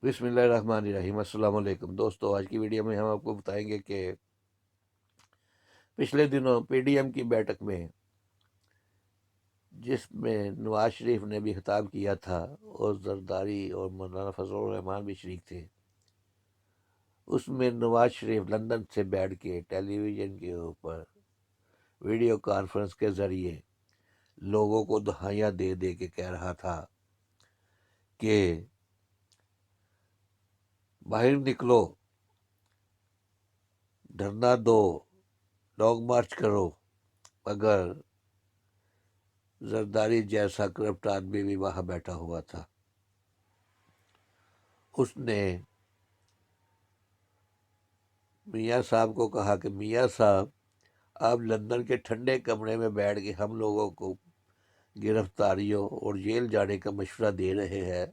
بسم اللہ الرحمن الرحیم۔ السلام علیکم دوستو، آج کی ویڈیو میں ہم آپ کو بتائیں گے کہ پچھلے دنوں پی ڈی ایم کی بیٹھک میں جس میں نواز شریف نے بھی خطاب کیا تھا اور زرداری اور مولانا فضل الرحمان بھی شریک تھے، اس میں نواز شریف لندن سے بیٹھ کے ٹیلی ویژن کے اوپر ویڈیو کانفرنس کے ذریعے لوگوں کو دہائیاں دے دے کے کہہ رہا تھا کہ باہر نکلو، دھرنا دو، لانگ مارچ کرو، مگر زرداری جیسا کرپٹ آدمی بھی وہاں بیٹھا ہوا تھا۔ اس نے میاں صاحب کو کہا کہ میاں صاحب، آپ لندن کے ٹھنڈے کمرے میں بیٹھ کے ہم لوگوں کو گرفتاریوں اور جیل جانے کا مشورہ دے رہے ہیں،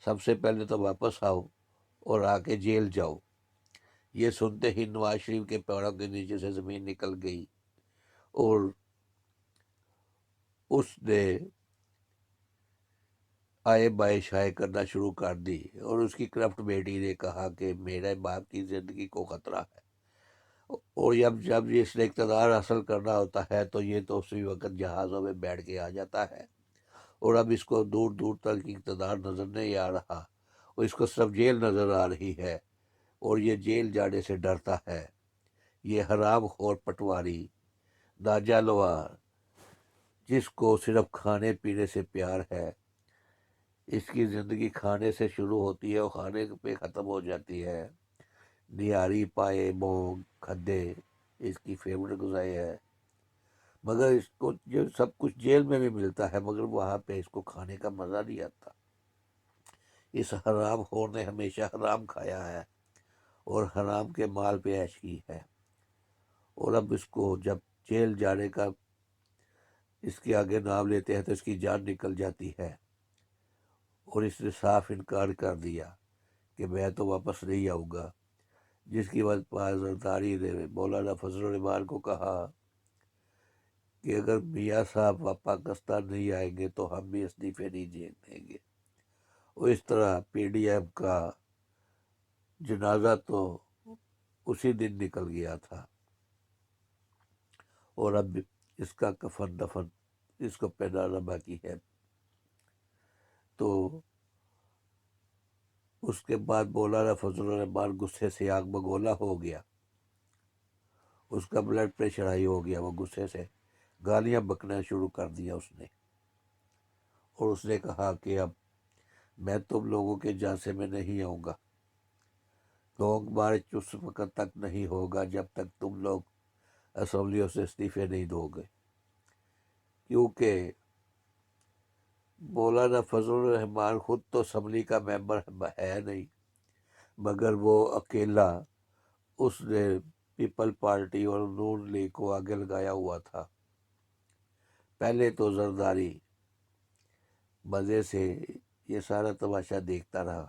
سب سے پہلے تو واپس آؤ اور آ کے جیل جاؤ۔ یہ سنتے ہی نواز شریف کے پیروں کے نیچے سے زمین نکل گئی اور اس نے آئے بائے شائع کرنا شروع کر دی، اور اس کی کرپٹ بیٹی نے کہا کہ میرے باپ کی زندگی کو خطرہ ہے، اور جب اس نے اقتدار حاصل کرنا ہوتا ہے تو یہ تو اسی وقت جہازوں میں بیٹھ کے آ جاتا ہے، اور اب اس کو دور دور تک اقتدار نظر نہیں آ رہا، اور اس کو صرف جیل نظر آ رہی ہے، اور یہ جیل جانے سے ڈرتا ہے۔ یہ حرام خور پٹواری ناجالوار، جس کو صرف کھانے پینے سے پیار ہے، اس کی زندگی کھانے سے شروع ہوتی ہے اور کھانے پہ ختم ہو جاتی ہے۔ نہاری، پائے، مونگ، کھدے اس کی فیوریٹ غذائیں ہے، مگر اس کو جو سب کچھ جیل میں بھی ملتا ہے، مگر وہاں پہ اس کو کھانے کا مزہ نہیں آتا۔ اس حرام خور نے ہمیشہ حرام کھایا ہے اور حرام کے مال پہ عیش کی ہے، اور اب اس کو جب جیل جانے کا اس کے آگے نام لیتے ہیں تو اس کی جان نکل جاتی ہے، اور اس نے صاف انکار کر دیا کہ میں تو واپس نہیں آؤں گا، جس کی وجہ پر زرداری نے مولانا فضل الرحمان کو کہا کہ اگر میاں صاحب پاکستان نہیں آئیں گے تو ہم بھی استعفے نہیں دیں گے۔ اور اس طرح پی ڈی ایم کا جنازہ تو اسی دن نکل گیا تھا، اور اب اس کا کفن دفن اس کو پہنانا باقی ہے۔ تو اس کے بعد مولانا فضل الرحمان غصے سے آگ بگولا ہو گیا، اس کا بلڈ پریشر ہائی ہو گیا، وہ غصے سے گالیاں بکنا شروع کر دیا اس نے، اور اس نے کہا کہ اب میں تم لوگوں کے جانسے میں نہیں آؤں گا، لانگ مارچ اس وقت تک نہیں ہوگا جب تک تم لوگ اسمبلیوں سے استعفے نہیں دو گے، کیونکہ مولانا فضل الرحمان خود تو اسمبلی کا ممبر ہے نہیں، مگر وہ اکیلا اس نے پیپل پارٹی اور نون لیگ کو آگے لگایا ہوا تھا۔ پہلے تو زرداری مزے سے یہ سارا تماشا دیکھتا رہا،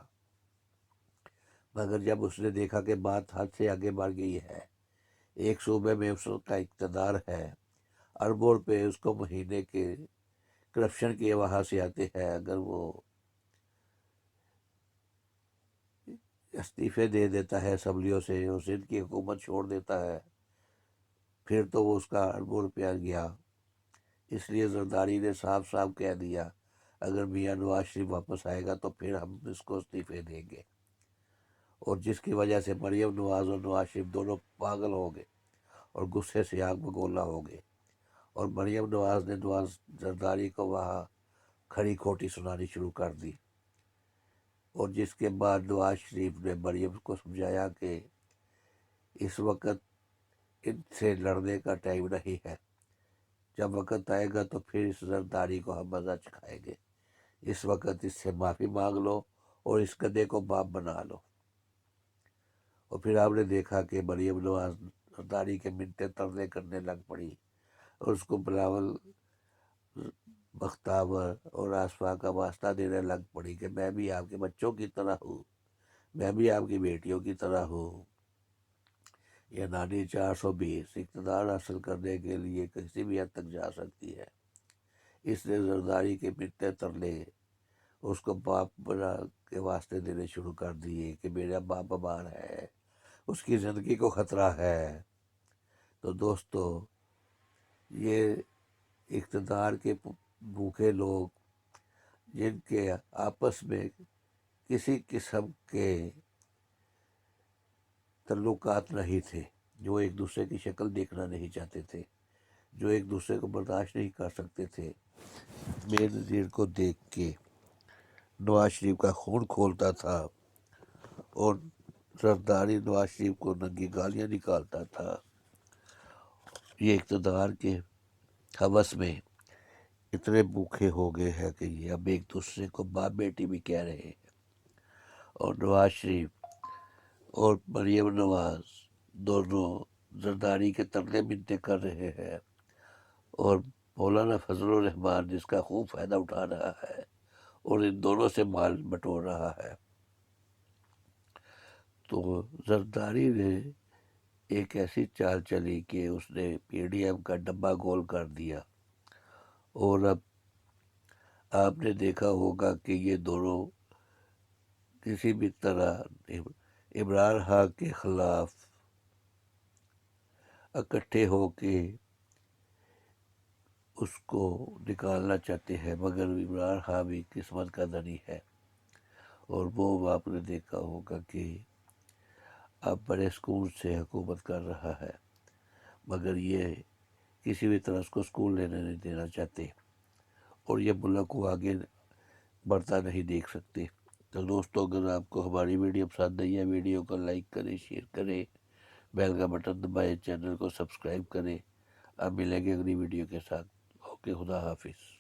مگر جب اس نے دیکھا کہ بات حد سے آگے بڑھ گئی ہے، ایک صوبے میں اس کا اقتدار ہے، اربوں روپے اس کو مہینے کے کرپشن کے وہاں سے آتے ہیں، اگر وہ استعفے دے دیتا ہے اسمبلیوں سے اور سندھ کی حکومت چھوڑ دیتا ہے، پھر تو وہ اس کا اربوں روپیہ گیا۔ اس لیے زرداری نے صاف صاف کہہ دیا اگر میاں نواز شریف واپس آئے گا تو پھر ہم اس کو استعفے دیں گے، اور جس کی وجہ سے مریم نواز اور نواز شریف دونوں پاگل ہو گئے اور غصے سے آگ بگولا ہو گئے، اور مریم نواز نے نواز زرداری کو وہاں کھڑی کھوٹی سنانی شروع کر دی، اور جس کے بعد نواز شریف نے مریم کو سمجھایا کہ اس وقت ان سے لڑنے کا ٹائم نہیں ہے، جب وقت آئے گا تو پھر اس زرداری کو ہم مزہ چکھائیں گے، اس وقت اس سے معافی مانگ لو اور اس گدھے کو باپ بنا لو۔ اور پھر آپ نے دیکھا کہ مریم نواز زرداری کے منتیں ترلے کرنے لگ پڑی، اور اس کو بلاول بختاور اور آصفا کا واسطہ دینے لگ پڑی کہ میں بھی آپ کے بچوں کی طرح ہوں، میں بھی آپ کی بیٹیوں کی طرح ہوں۔ یہ نانی 420 اقتدار حاصل کرنے کے لیے کسی بھی حد تک جا سکتی ہے۔ اس نے زرداری کے منتیں ترلے اس کو باپ بنا کے واسطے دینے شروع کر دیے کہ میرا باپ بیمار ہے، اس کی زندگی کو خطرہ ہے۔ تو دوستو، یہ اقتدار کے بھوکے لوگ، جن کے آپس میں کسی قسم کے تعلقات نہیں تھے، جو ایک دوسرے کی شکل دیکھنا نہیں چاہتے تھے، جو ایک دوسرے کو برداشت نہیں کر سکتے تھے، بے نظیر کو دیکھ کے نواز شریف کا خون کھولتا تھا اور زرداری نواز شریف کو ننگی گالیاں نکالتا تھا، یہ اقتدار کے ہوس میں اتنے بھوکے ہو گئے ہیں کہ یہ اب ایک دوسرے کو باپ بیٹی بھی کہہ رہے ہیں، اور نواز شریف اور مریم نواز دونوں زرداری کے ترلے منتیں کر رہے ہیں، اور مولانا فضل الرحمان جس کا خوب فائدہ اٹھا رہا ہے اور ان دونوں سے مال بٹور رہا ہے۔ تو زرداری نے ایک ایسی چال چلی کہ اس نے پی ڈی ایم کا ڈبہ گول کر دیا، اور اب آپ نے دیکھا ہوگا کہ یہ دونوں کسی بھی طرح عمران خان کے خلاف اکٹھے ہو کے اس کو نکالنا چاہتے ہیں، مگر عمران خان بھی قسمت کا دھنی ہے، اور وہ آپ نے دیکھا ہوگا کہ اب بڑے سکون سے حکومت کر رہا ہے، مگر یہ کسی بھی طرح اس کو سکون لینے نہیں دینا چاہتے، اور یہ ملک کو آگے بڑھتا نہیں دیکھ سکتے۔ تو دوستو، اگر آپ کو ہماری ویڈیو پسند آئی ہے، ویڈیو کو لائک کریں، شیئر کریں، بیل کا بٹن دبائیں، چینل کو سبسکرائب کریں۔ اب ملیں گے اگلی ویڈیو کے ساتھ۔ اوکے، خدا حافظ۔